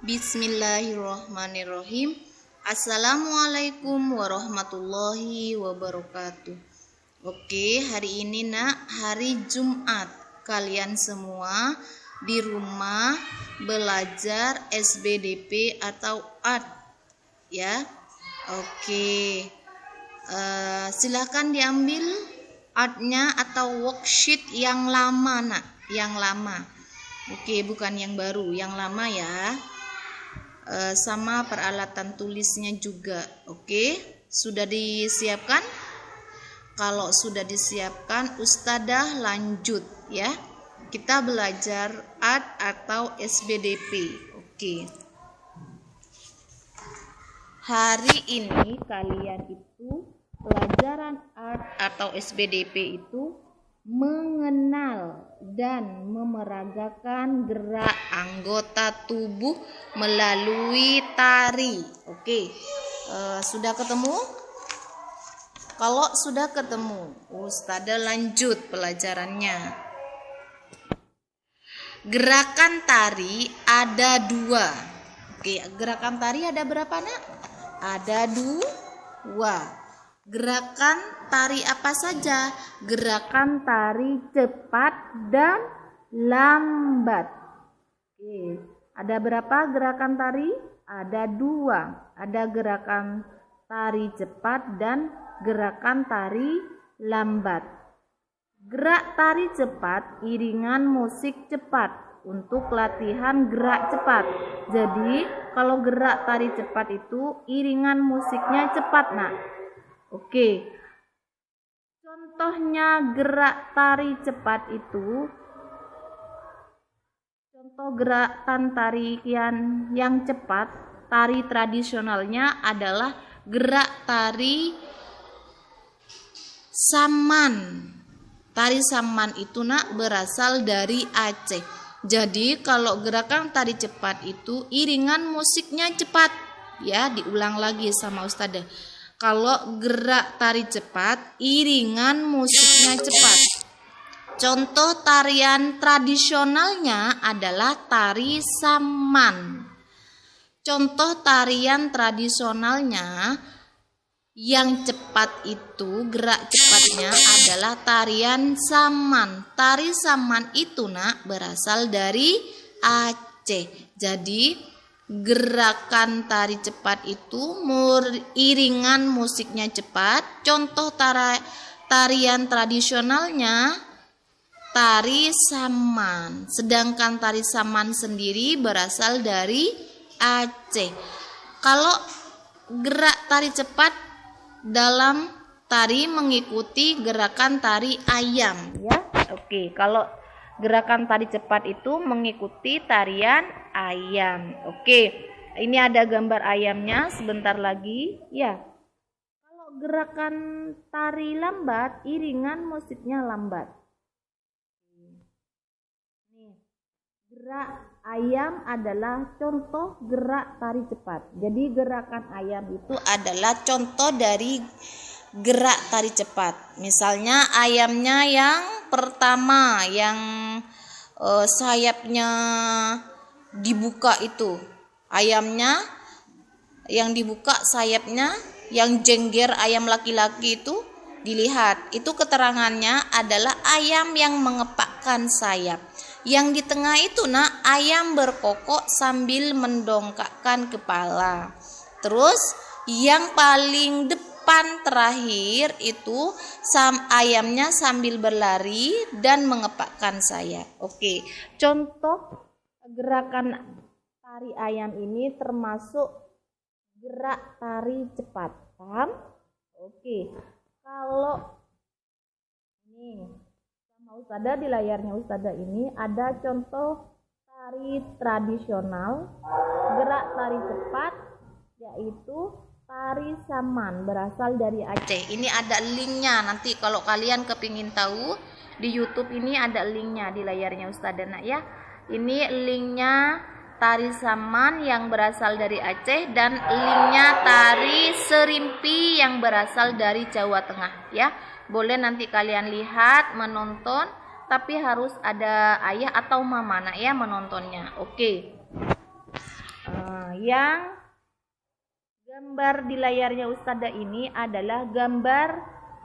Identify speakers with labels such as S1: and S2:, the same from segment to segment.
S1: Bismillahirrahmanirrahim. Assalamualaikum warahmatullahi wabarakatuh. Oke, hari ini hari Jumat. Kalian semua di rumah belajar SBDP atau ART ya. Oke, silahkan diambil artnya atau worksheet yang lama yang lama. Oke, bukan yang baru, yang lama ya. Sama peralatan tulisnya juga. Oke, sudah disiapkan? Kalau sudah disiapkan, Ustadzah lanjut ya. Kita belajar art atau SBDP. Oke. Hari ini kalian itu pelajaran art atau SBDP itu mengenal dan memeragakan gerak anggota tubuh melalui tari. Oke, sudah ketemu? Kalau sudah ketemu, Ustadzah lanjut pelajarannya. Gerakan tari ada 2. Oke, gerakan tari ada berapa nak? Ada 2. Gerakan tari apa saja? Gerakan tari cepat dan lambat. Oke, ada berapa gerakan tari? Ada 2. Ada gerakan tari cepat dan gerakan tari lambat. Gerak tari cepat iringan musik cepat untuk latihan gerak cepat. Jadi, kalau gerak tari cepat itu iringan musiknya cepat, nak. Oke, contohnya gerak tari cepat itu, contoh gerakan tarian yang cepat, tari tradisionalnya adalah gerak tari saman. Tari saman itu nak berasal dari Aceh. Jadi kalau gerakan tari cepat itu iringan musiknya cepat. Ya, diulang lagi sama Ustadzah. Kalau gerak tari cepat, iringan musiknya cepat. Contoh tarian tradisionalnya adalah tari saman. Contoh tarian tradisionalnya yang cepat itu, gerak cepatnya adalah tarian saman. Tari saman itu nak berasal dari Aceh. Jadi gerakan tari cepat itu iringan musiknya cepat. Contoh tarian tradisionalnya tari saman. Sedangkan tari saman sendiri berasal dari Aceh. Kalau gerak tari cepat dalam tari mengikuti gerakan tari ayam ya. Oke, kalau gerakan tari cepat itu mengikuti tarian ayam. Oke, ini ada gambar ayamnya sebentar lagi ya. Kalau gerakan tari lambat, iringan musiknya lambat. Nih, gerak ayam adalah contoh gerak tari cepat. Jadi gerakan ayam itu adalah contoh dari gerak tari cepat. Misalnya ayamnya yang pertama yang sayapnya dibuka itu. Ayamnya yang dibuka sayapnya, yang jengger ayam laki-laki itu dilihat. Itu keterangannya adalah ayam yang mengepakkan sayap. Yang di tengah itu nak ayam berkokok sambil mendongakkan kepala. Terus yang paling depan terakhir itu ayamnya sambil berlari dan mengepakkan sayap. Oke, contoh gerakan tari ayam ini termasuk gerak tari cepat. Paham? Oke. Kalau ini sama Ustadzah di layarnya Ustadzah ini ada contoh tari tradisional gerak tari cepat yaitu tari saman berasal dari Aceh. Ini ada linknya, nanti kalau kalian kepingin tahu di YouTube ini ada linknya di layarnya Ustadzah nak ya. Ini linknya tari saman yang berasal dari Aceh dan linknya tari serimpi yang berasal dari Jawa Tengah ya. Boleh nanti kalian lihat, menonton, tapi harus ada ayah atau mama nak ya menontonnya. Oke. yang gambar di layarnya Ustadzah ini adalah gambar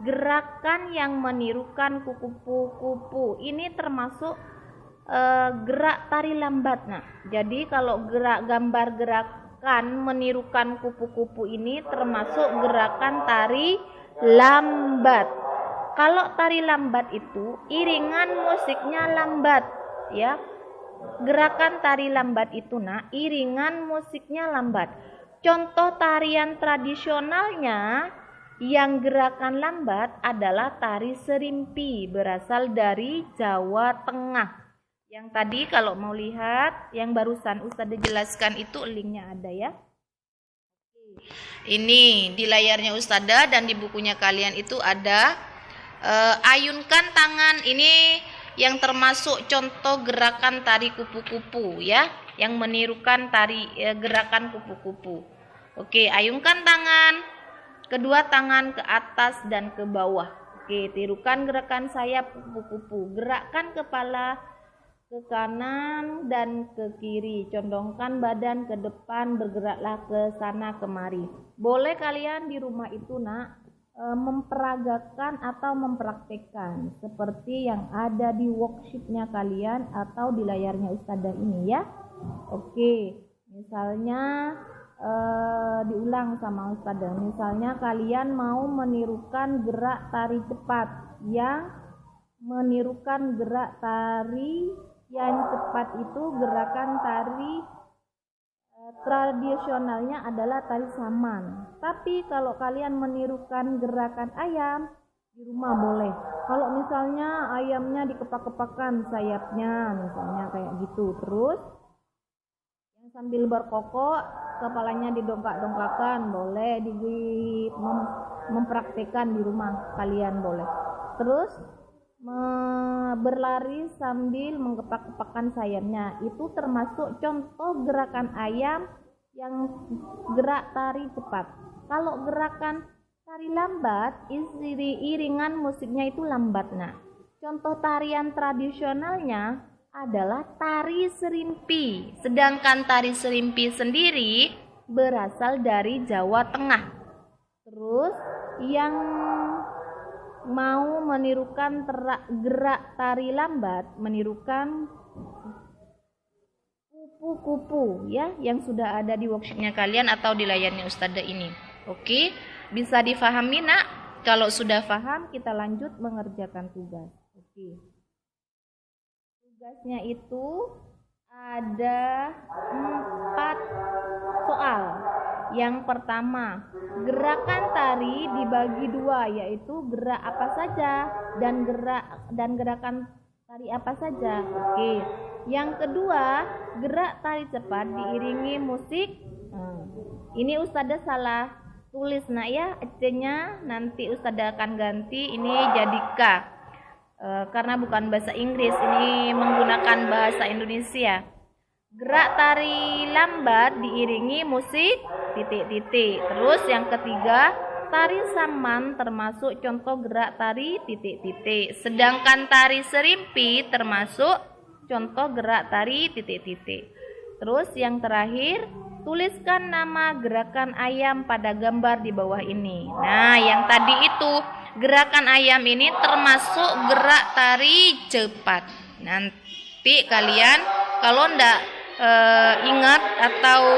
S1: gerakan yang menirukan kupu-kupu. Ini termasuk gerak tari lambat. Nah, jadi kalau gambar gerakan menirukan kupu-kupu ini termasuk gerakan tari lambat. Kalau tari lambat itu iringan musiknya lambat, ya. Gerakan tari lambat itu iringan musiknya lambat. Contoh tarian tradisionalnya yang gerakan lambat adalah tari serimpi, berasal dari Jawa Tengah. Yang tadi kalau mau lihat yang barusan Ustadzah jelaskan itu linknya ada ya. Ini di layarnya Ustadzah dan di bukunya kalian itu ada ayunkan tangan. Ini yang termasuk contoh gerakan tari kupu-kupu ya, yang menirukan tari gerakan kupu-kupu. Oke, ayunkan tangan, kedua tangan ke atas dan ke bawah. Oke, tirukan gerakan sayap kupu-kupu. Gerakkan kepala ke kanan dan ke kiri, condongkan badan ke depan, bergeraklah ke sana kemari. Boleh kalian di rumah itu memperagakan atau mempraktekkan seperti yang ada di worksheetnya kalian atau di layarnya Ustadzah ini ya. Oke, misalnya diulang sama Ustadzah. Misalnya kalian mau menirukan gerak tari cepat, yang menirukan gerak tari yang cepat itu gerakan tari tradisionalnya adalah tari saman. Tapi kalau kalian menirukan gerakan ayam di rumah boleh. Kalau misalnya ayamnya dikepak-kepakan sayapnya, misalnya kayak gitu. Terus yang sambil berkokok kepalanya didongkak-dongkakan, boleh mempraktekkan di rumah kalian boleh. Terus berlari sambil mengkepak-kepakkan sayapnya, itu termasuk contoh gerakan ayam yang gerak tari cepat. Kalau gerakan tari lambat, iringan musiknya itu lambat. Nah, contoh tarian tradisionalnya adalah tari serimpi. Sedangkan tari serimpi sendiri berasal dari Jawa Tengah. Terus yang mau menirukan gerak tari lambat, menirukan kupu-kupu ya, yang sudah ada di worksheetnya kalian atau di layarnya Ustadzah ini. Oke, bisa difahami nak? Kalau sudah paham kita lanjut mengerjakan tugas. Oke, tugasnya itu ada 4 soal. Yang pertama, gerakan tari dibagi 2, yaitu gerak apa saja dan gerakan tari apa saja. Oke. Yang kedua, gerak tari cepat diiringi musik. Ini Ustadzah salah tulis nak ya, C-nya nanti Ustadzah akan ganti ini jadi K. Karena bukan bahasa Inggris, ini menggunakan bahasa Indonesia. Gerak tari lambat diiringi musik titik-titik. Terus yang ketiga, tari saman termasuk contoh gerak tari titik-titik. Sedangkan tari serimpi termasuk contoh gerak tari titik-titik. Terus yang terakhir, tuliskan nama gerakan ayam pada gambar di bawah ini. Nah, yang tadi itu gerakan ayam ini termasuk gerak tari cepat. Nanti kalian kalau ndak ingat atau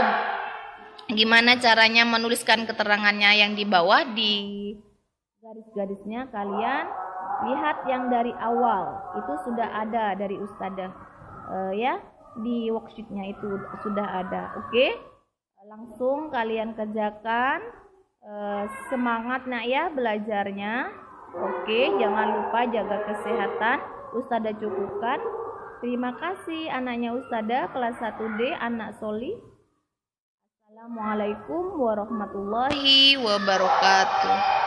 S1: gimana caranya menuliskan keterangannya yang di bawah di garis-garisnya, kalian lihat yang dari awal itu sudah ada dari Ustadzah ya, di worksheetnya itu sudah ada. Oke, langsung kalian kerjakan. Semangat nak ya belajarnya. Oke, jangan lupa jaga kesehatan. Ustadzah cukupkan. Terima kasih anaknya Ustadzah kelas 1D anak Soli. Assalamualaikum warahmatullahi wabarakatuh.